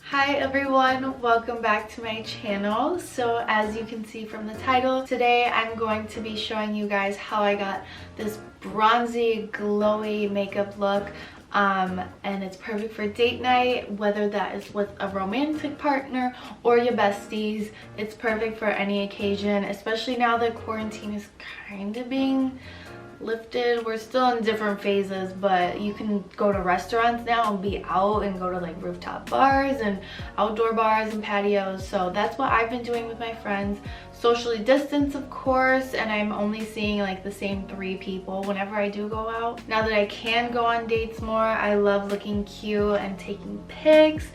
Hi everyone, welcome back to my channel. So as you can see from the title, today I'm going to be showing you guys how I got this bronzy glowy makeup look, and it's perfect for date night, whether that is with a romantic partner or your besties. It's perfect for any occasion, especially now that quarantine is kind of being lifted. We're still in different phases, but you can go to restaurants now and be out and go to like rooftop bars and outdoor bars and patios. So that's what I've been doing with my friends, socially distanced of course, and I'm only seeing like the same 3 people whenever I do go out. Now that I can go on dates more, I love looking cute and taking pics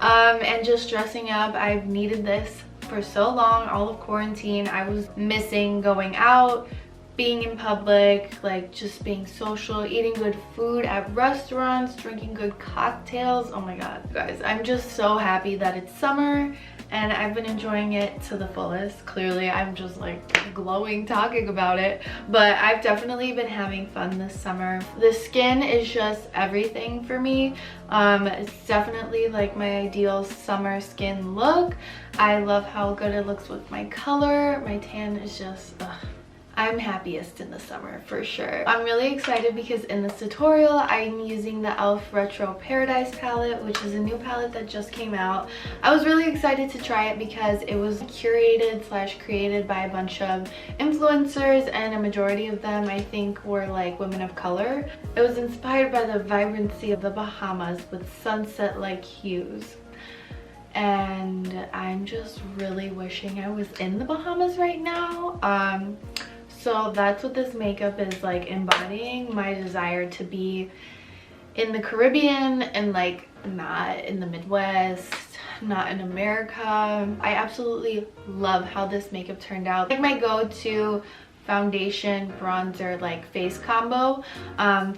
and just dressing up. I've needed this for so long. All of quarantine I was missing going out, being in public, like just being social, eating good food at restaurants, drinking good cocktails. Oh my god, guys, I'm just so happy that it's summer and I've been enjoying it to the fullest. Clearly I'm just like glowing talking about it, but I've definitely been having fun this summer. The skin is just everything for me. It's definitely like my ideal summer skin look. I love how good it looks with my color. My tan is just I'm happiest in the summer for sure. I'm really excited because in this tutorial I'm using the e.l.f. Retro Paradise palette, which is a new palette that just came out. I was really excited to try it because it was curated / created by a bunch of influencers, and a majority of them I think were like women of color. It was inspired by the vibrancy of the Bahamas with sunset-like hues. And I'm just really wishing I was in the Bahamas right now. So that's what this makeup is like embodying, my desire to be in the Caribbean and like not in the Midwest, not in America. I absolutely love how this makeup turned out. Like my go-to foundation bronzer like face combo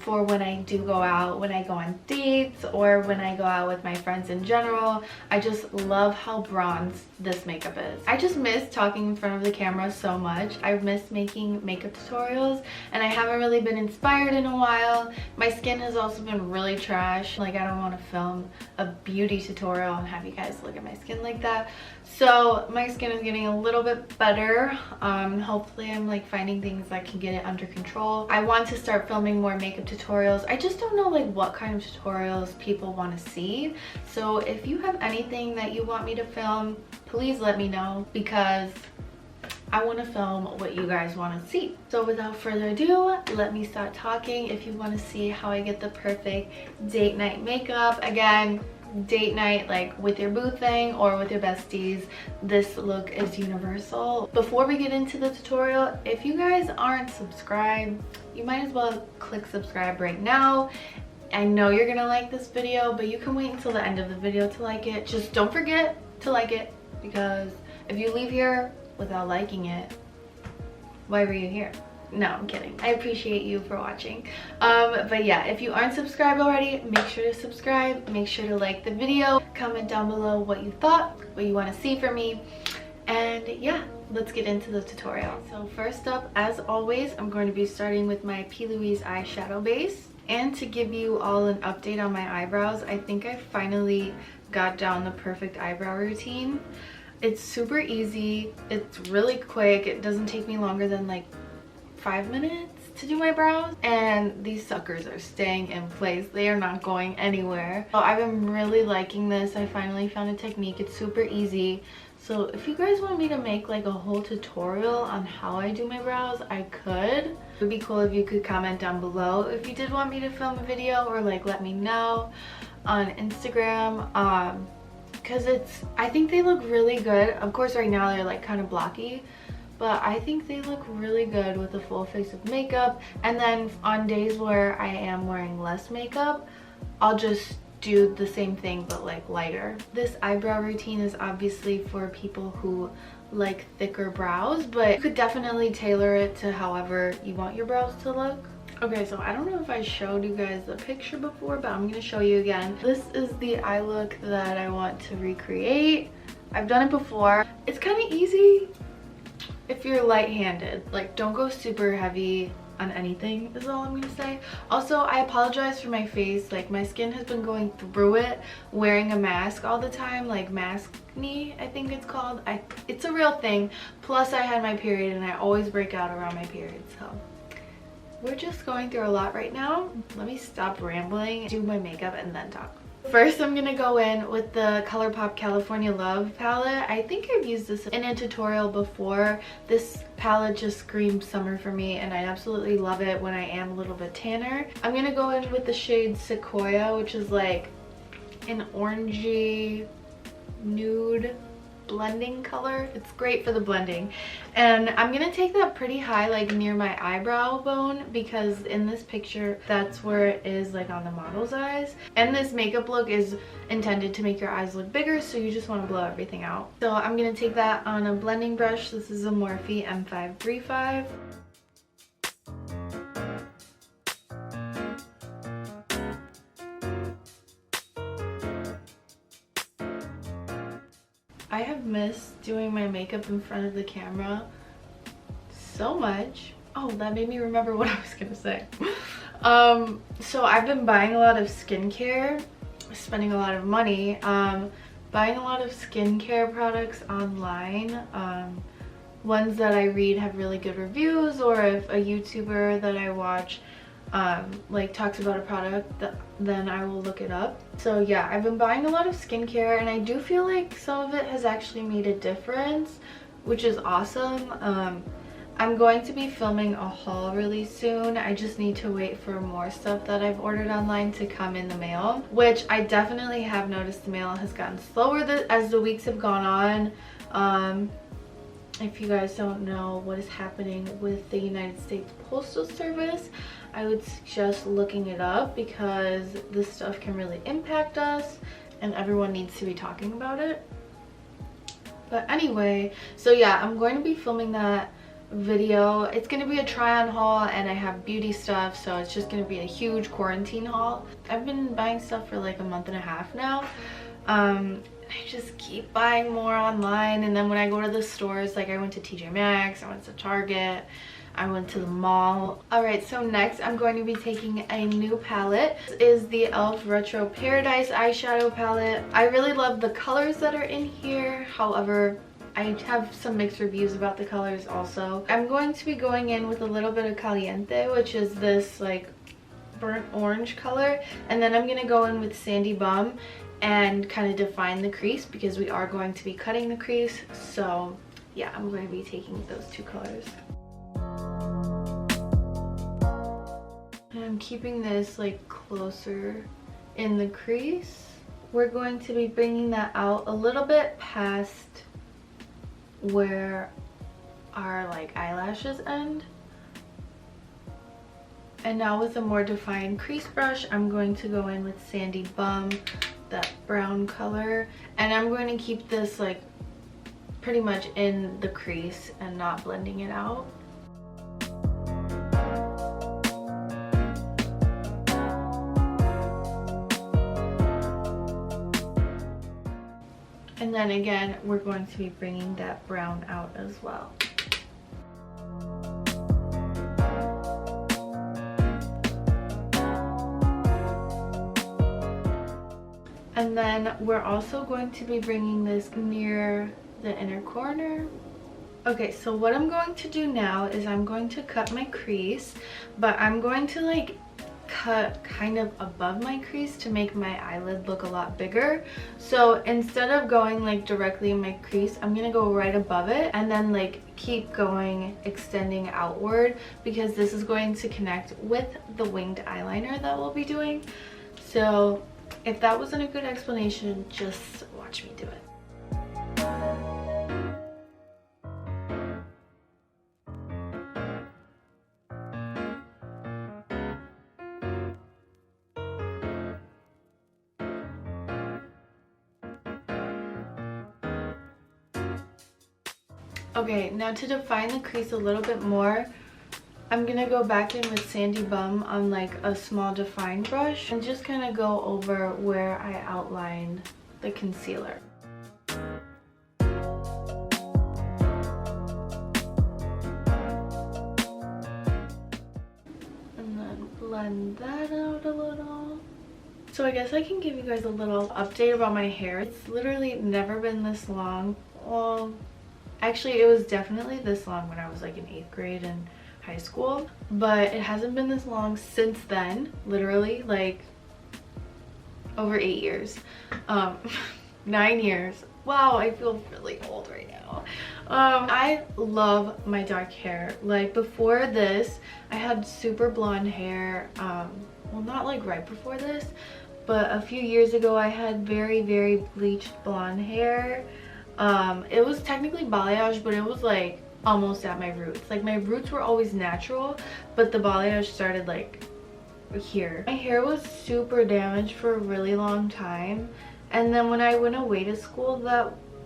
for when I do go out, when I go on dates, or when I go out with my friends in general. I just love how bronze this makeup is. I just miss talking in front of the camera so much. I've missed making makeup tutorials and I haven't really been inspired in a while. My skin has also been really trash. Like I don't want to film a beauty tutorial and have you guys look at my skin like that. So my skin is getting a little bit better. Hopefully I'm like finding things that can get it under control. I want to start filming more makeup tutorials. I just don't know like what kind of tutorials people want to see. So if you have anything that you want me to film, please let me know because I want to film what you guys want to see. So without further ado, let me start talking. If you want to see how I get the perfect date night makeup, again, date night like with your boo thing or with your besties, this look is universal. Before we get into the tutorial, if you guys aren't subscribed, you might as well click subscribe right now. I know you're gonna like this video, but you can wait until the end of the video to like it. Just don't forget to like it, because if you leave here without liking it, why were you here? No, I'm kidding. I appreciate you for watching. But yeah, if you aren't subscribed already, make sure to subscribe. Make sure to like the video. Comment down below what you thought, what you want to see from me. And yeah, let's get into the tutorial. So first up, as always, I'm going to be starting with my P. Louise eyeshadow base. And to give you all an update on my eyebrows, I think I finally got down the perfect eyebrow routine. It's super easy. It's really quick. It doesn't take me longer than like 5 minutes to do my brows, and these suckers are staying in place. They are not going anywhere. So I've been really liking this. I finally found a technique. It's super easy. So if you guys want me to make like a whole tutorial on how I do my brows, I could. It would be cool if you could comment down below if you did want me to film a video, or like let me know on Instagram, because I think they look really good. Of course right now they're like kind of blocky, but I think they look really good with a full face of makeup. And then on days where I am wearing less makeup, I'll just do the same thing but like lighter. This eyebrow routine is obviously for people who like thicker brows, but you could definitely tailor it to however you want your brows to look. Okay, so I don't know if I showed you guys the picture before, but I'm gonna show you again. This is the eye look that I want to recreate. I've done it before. It's kind of easy if you're light-handed. Like, don't go super heavy on anything is all I'm gonna say. Also, I apologize for my face. Like, my skin has been going through it wearing a mask all the time, like maskne I think it's called. It's a real thing. Plus I had my period and I always break out around my period, so we're just going through a lot right now. Let me stop rambling, do my makeup, and then talk. First, I'm gonna go in with the Colourpop California Love palette. I think I've used this in a tutorial before. This palette just screams summer for me, and I absolutely love it when I am a little bit tanner. I'm gonna go in with the shade Sequoia, which is like an orangey nude blending color. It's great for the blending, and I'm gonna take that pretty high, like near my eyebrow bone, because in this picture that's where it is, like on the model's eyes. And this makeup look is intended to make your eyes look bigger, so you just want to blow everything out. So I'm gonna take that on a blending brush. This is a Morphe M535. I have missed doing my makeup in front of the camera so much. Oh, that made me remember what I was gonna say. So I've been buying a lot of skincare, spending a lot of money, buying a lot of skincare products online. Ones that I read have really good reviews, or if a YouTuber that I watch like talks about a product, then I will look it up. So yeah, I've been buying a lot of skincare, and I do feel like some of it has actually made a difference, which is awesome. I'm going to be filming a haul really soon. I just need to wait for more stuff that I've ordered online to come in the mail, which I definitely have noticed the mail has gotten slower as the weeks have gone on. If you guys don't know what is happening with the United States Postal Service, I would suggest looking it up, because this stuff can really impact us and everyone needs to be talking about it. But anyway, so yeah, I'm going to be filming that video. It's going to be a try on haul, and I have beauty stuff, so it's just going to be a huge quarantine haul. I've been buying stuff for like a month and a half now. I just keep buying more online, and then when I go to the stores, like I went to TJ Maxx, I went to Target, I went to the mall. Alright, so next I'm going to be taking a new palette. This is the e.l.f. Retro Paradise eyeshadow palette. I really love the colors that are in here. However, I have some mixed reviews about the colors also. I'm going to be going in with a little bit of Caliente, which is this like burnt orange color, and then I'm going to go in with Sandy Bum and kind of define the crease, because we are going to be cutting the crease. So yeah, I'm going to be taking those two colors. And I'm keeping this like closer in the crease. We're going to be bringing that out a little bit past where our like eyelashes end. And now with a more defined crease brush, I'm going to go in with Sandy Bum, that brown color, and I'm going to keep this like pretty much in the crease and not blending it out. And then again, we're going to be bringing that brown out as well. And then we're also going to be bringing this near the inner corner. Okay, so what I'm going to do now is I'm going to cut my crease, but I'm going to like cut kind of above my crease to make my eyelid look a lot bigger. So instead of going like directly in my crease, I'm gonna go right above it and then like keep going, extending outward, because this is going to connect with the winged eyeliner that we'll be doing. So if that wasn't a good explanation, just watch me do it. Okay, now to define the crease a little bit more, I'm gonna go back in with Sandy Bum on like a small define brush and just kind of go over where I outlined the concealer. blend that out a little. So I guess I can give you guys a little update about my hair. It's literally never been this long. Well, actually it was definitely this long when I was like in 8th grade in high school, but it hasn't been this long since then. Literally like over 8 years. 9 years. Wow, I feel really old right now. I love my dark hair. Like before this, I had super blonde hair. Well, not like right before this, but a few years ago I had very, very bleached blonde hair. It was technically balayage, but it was like almost at my roots. Like my roots were always natural, but the balayage started like here. My hair was super damaged for a really long time, and then when I went away to school,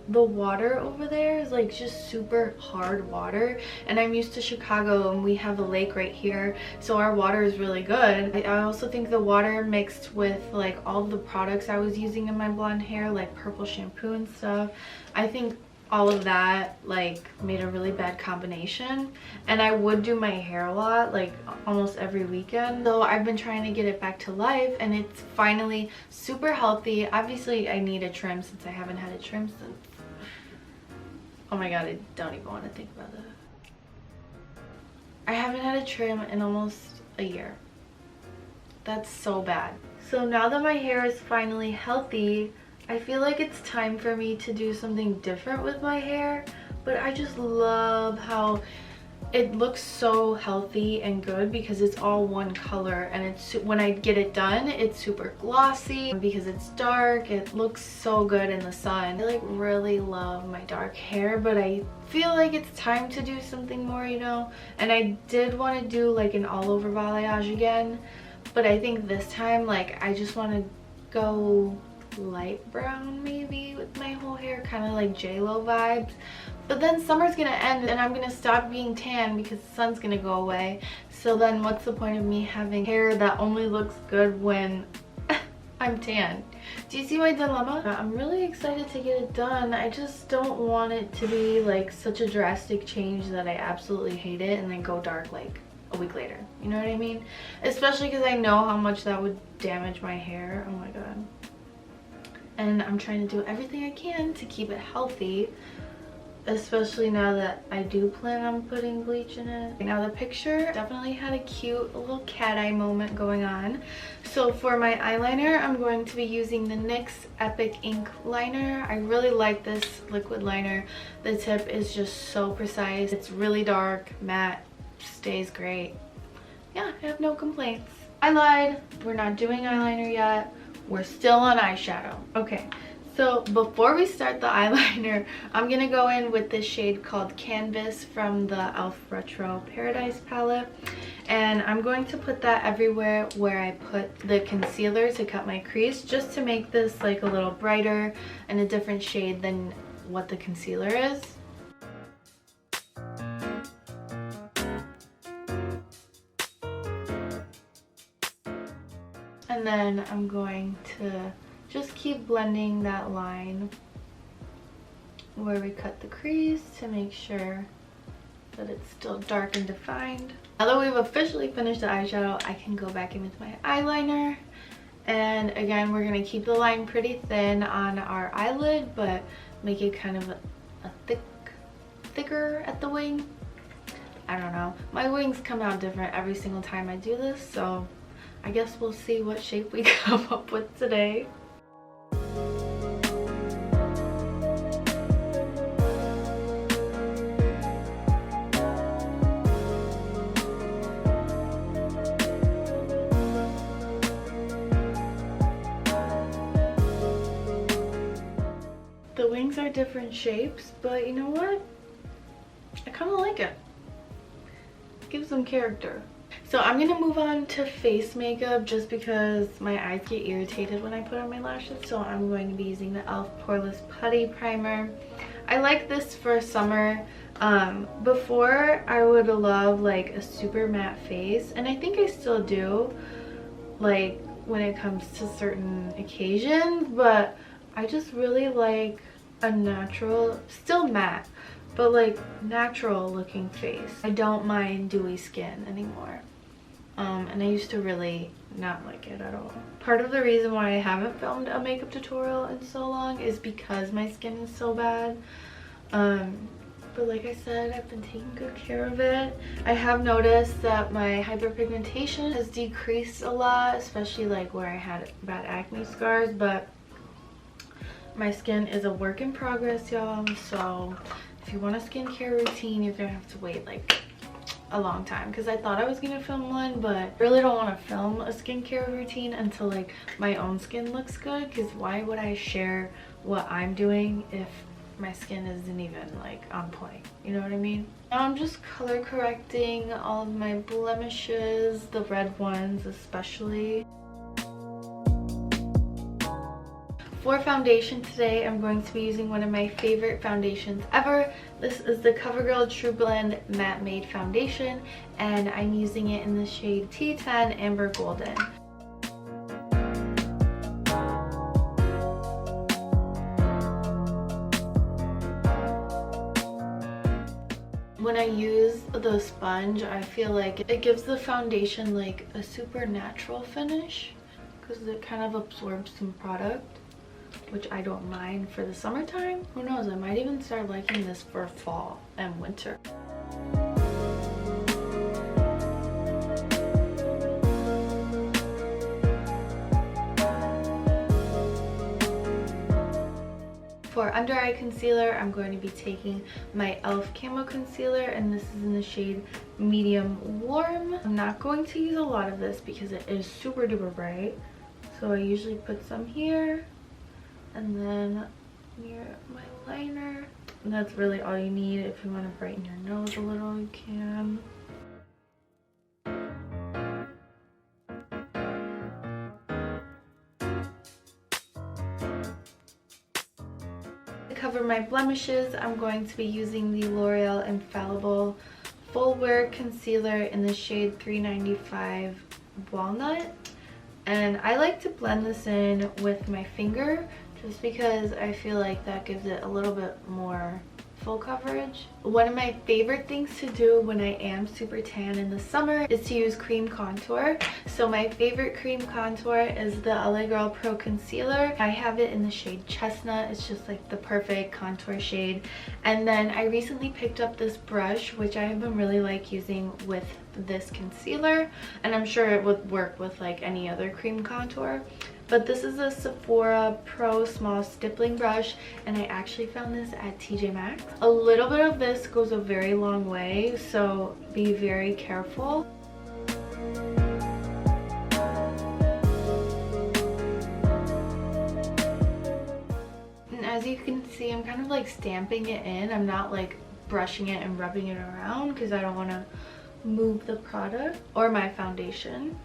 the water over there is like just super hard water, and I'm used to Chicago and we have a lake right here, so our water is really good. I also think the water mixed with like all the products I was using in my blonde hair, like purple shampoo and stuff, I think all of that like made a really bad combination. And I would do my hair a lot, like almost every weekend, so I've been trying to get it back to life, and it's finally super healthy. Obviously I need a trim since I haven't had a trim since, oh my god, I don't even want to think about that. I haven't had a trim in almost a year. That's so bad. So now that my hair is finally healthy, I feel like it's time for me to do something different with my hair, but I just love how it looks so healthy and good because it's all one color, and it's when I get it done, it's super glossy because it's dark. It looks so good in the sun. I like really love my dark hair, but I feel like it's time to do something more, you know? And I did want to do like an all over balayage again, but I think this time like I just want to go light brown maybe with my whole hair, kind of like J-Lo vibes. But then summer's gonna end and I'm gonna stop being tan because the sun's gonna go away. So then what's the point of me having hair that only looks good when I'm tan? Do you see my dilemma? I'm really excited to get it done. I just don't want it to be like such a drastic change that I absolutely hate it and then go dark like a week later. You know what I mean? Especially because I know how much that would damage my hair. Oh my god. And I'm trying to do everything I can to keep it healthy, especially now that I do plan on putting bleach in it. Now the picture definitely had a cute little cat eye moment going on. So for my eyeliner, I'm going to be using the NYX Epic Ink Liner. I really like this liquid liner. The tip is just so precise. It's really dark, matte, stays great. Yeah, I have no complaints. I lied. We're not doing eyeliner yet. We're still on eyeshadow. Okay, so before we start the eyeliner, I'm gonna go in with this shade called Canvas from the e.l.f. Retro Paradise palette, and I'm going to put that everywhere where I put the concealer to cut my crease, just to make this like a little brighter and a different shade than what the concealer is. And then I'm going to just keep blending that line where we cut the crease to make sure that it's still dark and defined. Now that we've officially finished the eyeshadow, I can go back in with my eyeliner. And again, we're going to keep the line pretty thin on our eyelid, but make it kind of a thicker at the wing. I don't know. My wings come out different every single time I do this, so I guess we'll see what shape we come up with today. The wings are different shapes, but you know what? I kind of like it. It gives them character. So I'm going to move on to face makeup just because my eyes get irritated when I put on my lashes. So I'm going to be using the e.l.f. Poreless Putty Primer. I like this for summer. Before I would love like a super matte face, and I think I still do, like when it comes to certain occasions, but I just really like a natural, still matte, but like natural looking face. I don't mind dewy skin anymore. and I used to really not like it at all. Part of the reason why I haven't filmed a makeup tutorial in so long is because my skin is so bad. But like I said, I've been taking good care of it. I have noticed that my hyperpigmentation has decreased a lot, especially like where I had bad acne scars, but my skin is a work in progress, y'all. So if you want a skincare routine, you're gonna have to wait like a long time, because I thought I was gonna film one, but I really don't want to film a skincare routine until like my own skin looks good, because why would I share what I'm doing if my skin isn't even like on point, you know what I mean? Now I'm just color correcting all of my blemishes, the red ones especially. For foundation today, I'm going to be using one of my favorite foundations ever. This is the Covergirl TruBlend Matte Made Foundation, and I'm using it in the shade T10 Amber Golden. When I use the sponge, I feel like it gives the foundation like a super natural finish, because it kind of absorbs some product, which I don't mind for the summertime. Who knows, I might even start liking this for fall and winter. For under eye concealer, I'm going to be taking my e.l.f. Camo Concealer, and this is in the shade Medium Warm. I'm not going to use a lot of this because it is super duper bright. So I usually put some here and then near my liner. And that's really all you need. If you want to brighten your nose a little, you can. To cover my blemishes, I'm going to be using the L'Oreal Infallible Full Wear Concealer in the shade 395 Walnut. And I like to blend this in with my finger just because I feel like that gives it a little bit more full coverage. One of my favorite things to do when I am super tan in the summer is to use cream contour. So my favorite cream contour is the LA Girl Pro Concealer. I have it in the shade Chestnut. It's just like the perfect contour shade. And then I recently picked up this brush, which I have been really like using with this concealer, and I'm sure it would work with like any other cream contour. But this is a Sephora Pro Small Stippling Brush, and I actually found this at TJ Maxx. A little bit of this goes a very long way, so be very careful. And as you can see, I'm kind of like stamping it in. I'm not like brushing it and rubbing it around because I don't want to move the product or my foundation.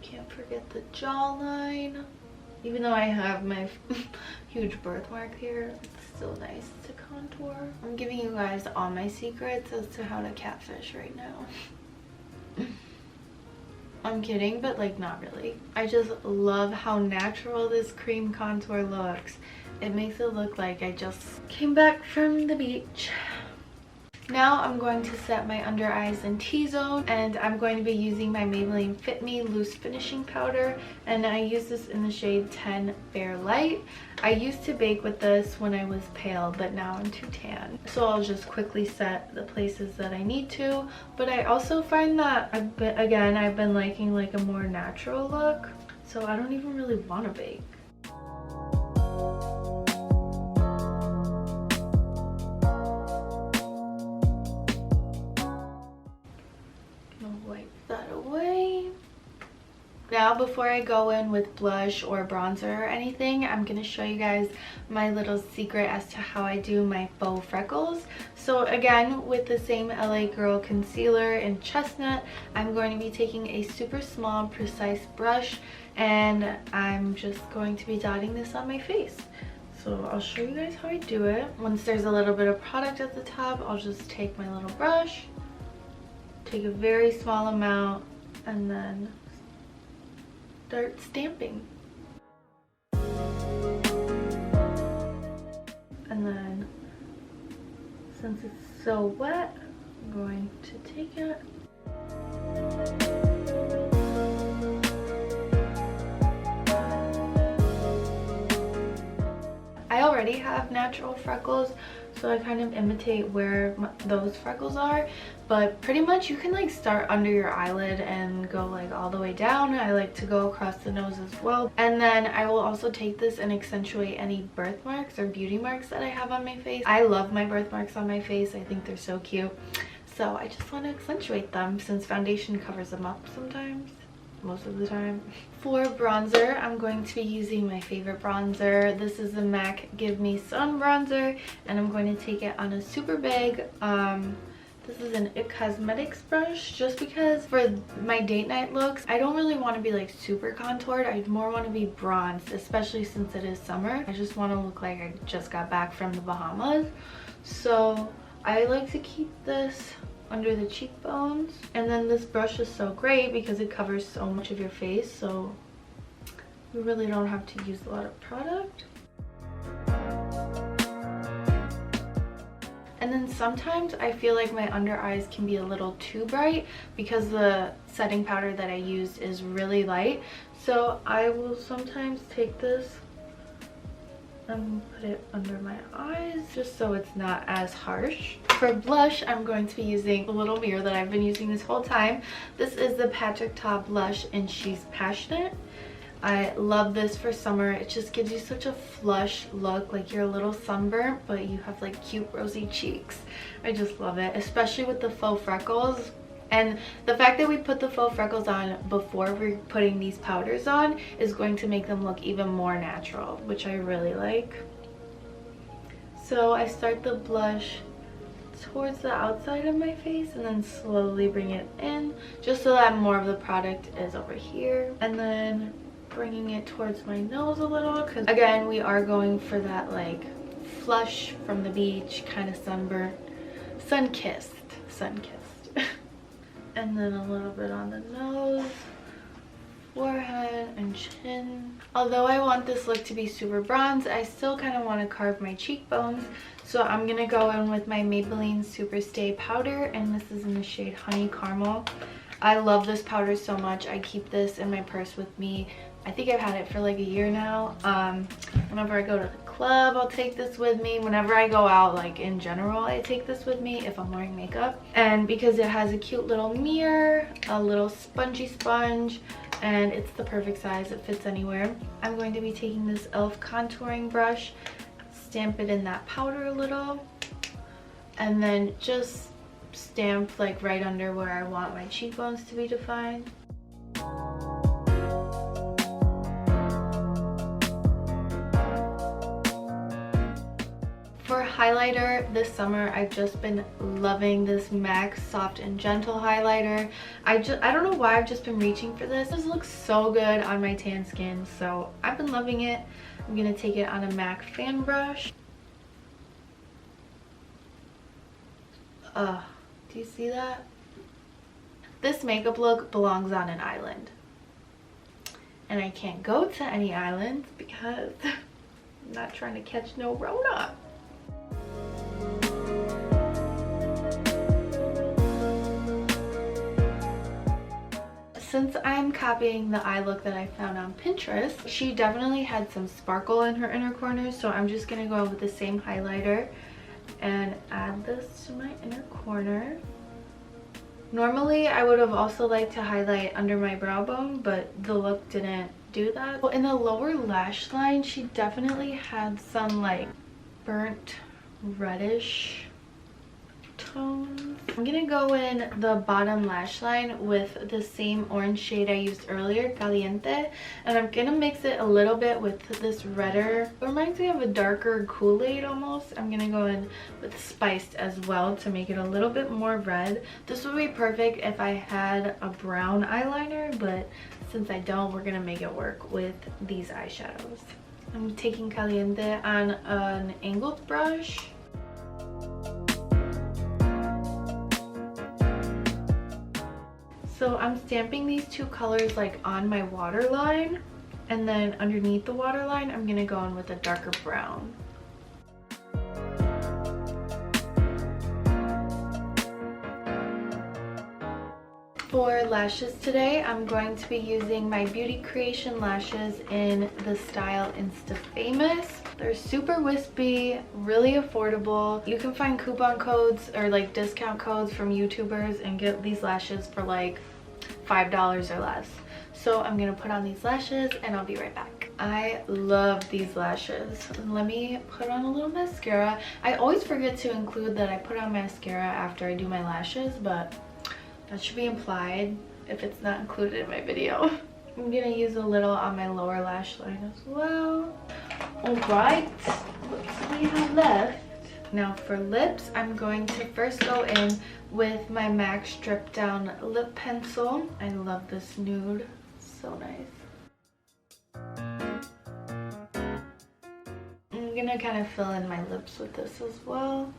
Can't forget the jawline. Even though I have my huge birthmark here, it's still nice to contour. I'm giving you guys all my secrets as to how to catfish right now. I'm kidding, but like not really. I just love how natural this cream contour looks. It makes it look like I just came back from the beach. Now I'm going to set my under eyes in T-zone, and I'm going to be using my Maybelline FitMe Loose Finishing Powder, and I use this in the shade 10 Fair Light. I used to bake with this when I was pale, but now I'm too tan. So I'll just quickly set the places that I need to, but I also find that I've been liking like a more natural look, so I don't even really want to bake. Now before I go in with blush or bronzer or anything, I'm going to show you guys my little secret as to how I do my faux freckles. So again, with the same LA Girl concealer in Chestnut, I'm going to be taking a super small precise brush, and I'm just going to be dotting this on my face. So I'll show you guys how I do it. Once there's a little bit of product at the top, I'll just take my little brush, take a very small amount, and then start stamping. And then since it's so wet, I'm going to take it. I already have natural freckles, so I kind of imitate where those freckles are, but pretty much you can like start under your eyelid and go like all the way down. I like to go across the nose as well, and then I will also take this and accentuate any birthmarks or beauty marks that I have on my face. I love my birthmarks on my face. I think they're so cute, so I just want to accentuate them since foundation covers them up sometimes, most of the time. For bronzer, I'm going to be using my favorite bronzer. This is the MAC Give Me Sun bronzer, and I'm going to take it on a super big this is an IT Cosmetics brush, just because for my date night looks, I don't really want to be like super contoured. I more want to be bronzed, especially since it is summer. I just want to look like I just got back from the Bahamas. So I like to keep this under the cheekbones, and then this brush is so great because it covers so much of your face, so you really don't have to use a lot of product. And then sometimes I feel like my under eyes can be a little too bright because the setting powder that I use is really light, so I will sometimes take this and put it under my eyes just so it's not as harsh. For blush, I'm going to be using the little mirror that I've been using this whole time. This is the Patrick Ta blush and She's Passionate. I love this for summer. It just gives you such a flush look, like you're a little sunburnt but you have like cute rosy cheeks. I just love it, especially with the faux freckles. And the fact that we put the faux freckles on before we're putting these powders on is going to make them look even more natural, which I really like. So I start the blush towards the outside of my face and then slowly bring it in, just so that more of the product is over here. And then bringing it towards my nose a little, because again, we are going for that like flush from the beach, kind of sunburnt, sun-kissed. And then a little bit on the nose, forehead, and chin. Although I want this look to be super bronze, I still kind of want to carve my cheekbones. So I'm going to go in with my Maybelline Super Stay powder, and this is in the shade Honey Caramel. I love this powder so much. I keep this in my purse with me. I think I've had it for like a year now. Whenever I go to the club, I'll take this with me. Whenever I go out, like in general, I take this with me if I'm wearing makeup. And because it has a cute little mirror, a little spongy sponge, and it's the perfect size, it fits anywhere. I'm going to be taking this e.l.f. contouring brush, stamp it in that powder a little, and then just stamp like right under where I want my cheekbones to be defined. For highlighter this summer, I've just been loving this MAC Soft and Gentle highlighter. I don't know why I've just been reaching for this. This looks so good on my tan skin, so I've been loving it. I'm gonna take it on a MAC fan brush. Do you see that? This makeup look belongs on an island. And I can't go to any islands because I'm not trying to catch no Rona. Since I'm copying the eye look that I found on Pinterest, she definitely had some sparkle in her inner corners, so I'm just gonna go with the same highlighter and add this to my inner corner. Normally I would have also liked to highlight under my brow bone, but the look didn't do that. Well, in the lower lash line, she definitely had some like burnt reddish tones. I'm gonna go in the bottom lash line with the same orange shade I used earlier, Caliente, and I'm gonna mix it a little bit with this redder, it reminds me of a darker Kool-Aid almost. I'm gonna go in with Spiced as well to make it a little bit more red. This would be perfect if I had a brown eyeliner, but since I don't, we're gonna make it work with these eyeshadows. I'm taking Caliente on an angled brush. So I'm stamping these two colors like on my waterline, and then underneath the waterline I'm gonna go in with a darker brown. For lashes today, I'm going to be using my Beauty Creation lashes in the style Insta Famous. They're super wispy, really affordable. You can find coupon codes or like discount codes from YouTubers and get these lashes for like $5 or less. So I'm gonna put on these lashes and I'll be right back. I love these lashes. Let me put on a little mascara. I always forget to include that I put on mascara after I do my lashes, but that should be implied if it's not included in my video. I'm gonna use a little on my lower lash line as well. Alright, what do we have left? Now for lips, I'm going to first go in with my MAC Stripdown lip pencil. I love this nude, so nice. I'm gonna kind of fill in my lips with this as well.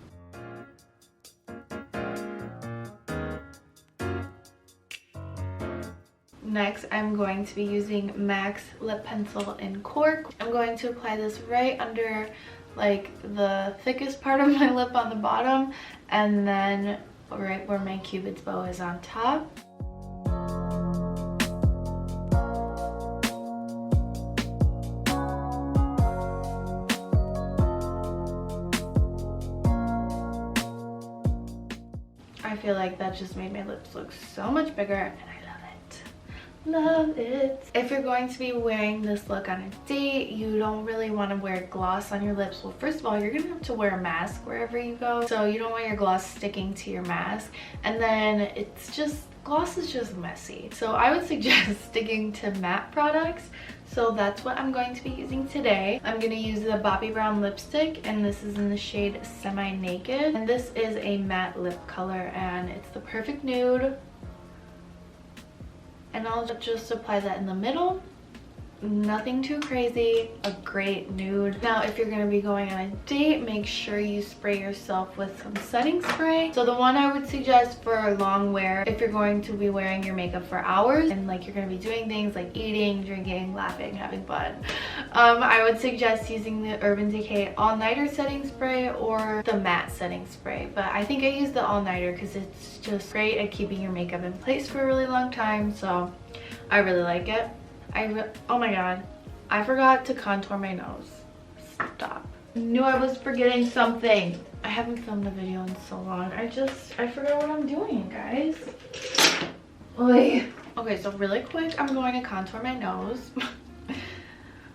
Next, I'm going to be using MAC's lip pencil in Cork. I'm going to apply this right under like the thickest part of my lip on the bottom, and then right where my cupid's bow is on top. I feel like that just made my lips look so much bigger, and love it. If you're going to be wearing this look on a date, you don't really want to wear gloss on your lips. Well, first of all, you're gonna have to wear a mask wherever you go, so you don't want your gloss sticking to your mask, and then it's just, gloss is just messy. So I would suggest sticking to matte products. So that's what I'm going to be using today. I'm gonna use the Bobbi Brown lipstick, and this is in the shade Semi Naked, and this is a matte lip color, and it's the perfect nude. And I'll just apply that in the middle. Nothing too crazy, a great nude. Now, if you're gonna be going on a date, make sure you spray yourself with some setting spray. So the one I would suggest for long wear, if you're going to be wearing your makeup for hours and like you're gonna be doing things like eating, drinking, laughing, having fun, I would suggest using the Urban Decay All Nighter setting spray or the matte setting spray. But I think I use the All Nighter because it's just great at keeping your makeup in place for a really long time. So I really like it. Oh my god, I forgot to contour my nose. Stop. I knew I was forgetting something. I haven't filmed a video in so long. I forgot what I'm doing, guys. Oy. Okay, so really quick, I'm going to contour my nose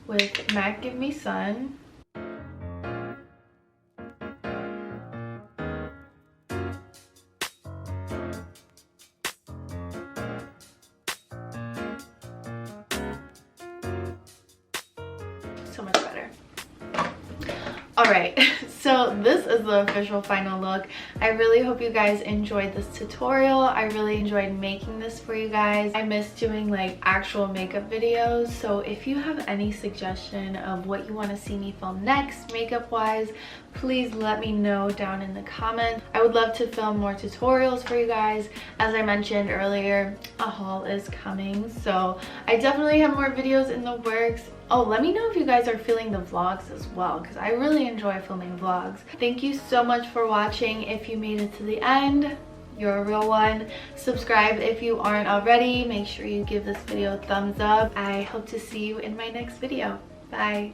with MAC Give Me Sun. So much better. Alright, so this is the official final look. I really hope you guys enjoyed this tutorial. I really enjoyed making this for you guys. I miss doing like actual makeup videos, so if you have any suggestion of what you want to see me film next makeup wise, please let me know down in the comments. I would love to film more tutorials for you guys. As I mentioned earlier, a haul is coming, so I definitely have more videos in the works. Oh, let me know if you guys are feeling the vlogs as well, because I really enjoy filming vlogs. Thank you so much for watching. If you made it to the end, you're a real one. Subscribe if you aren't already. Make sure you give this video a thumbs up. I hope to see you in my next video. Bye.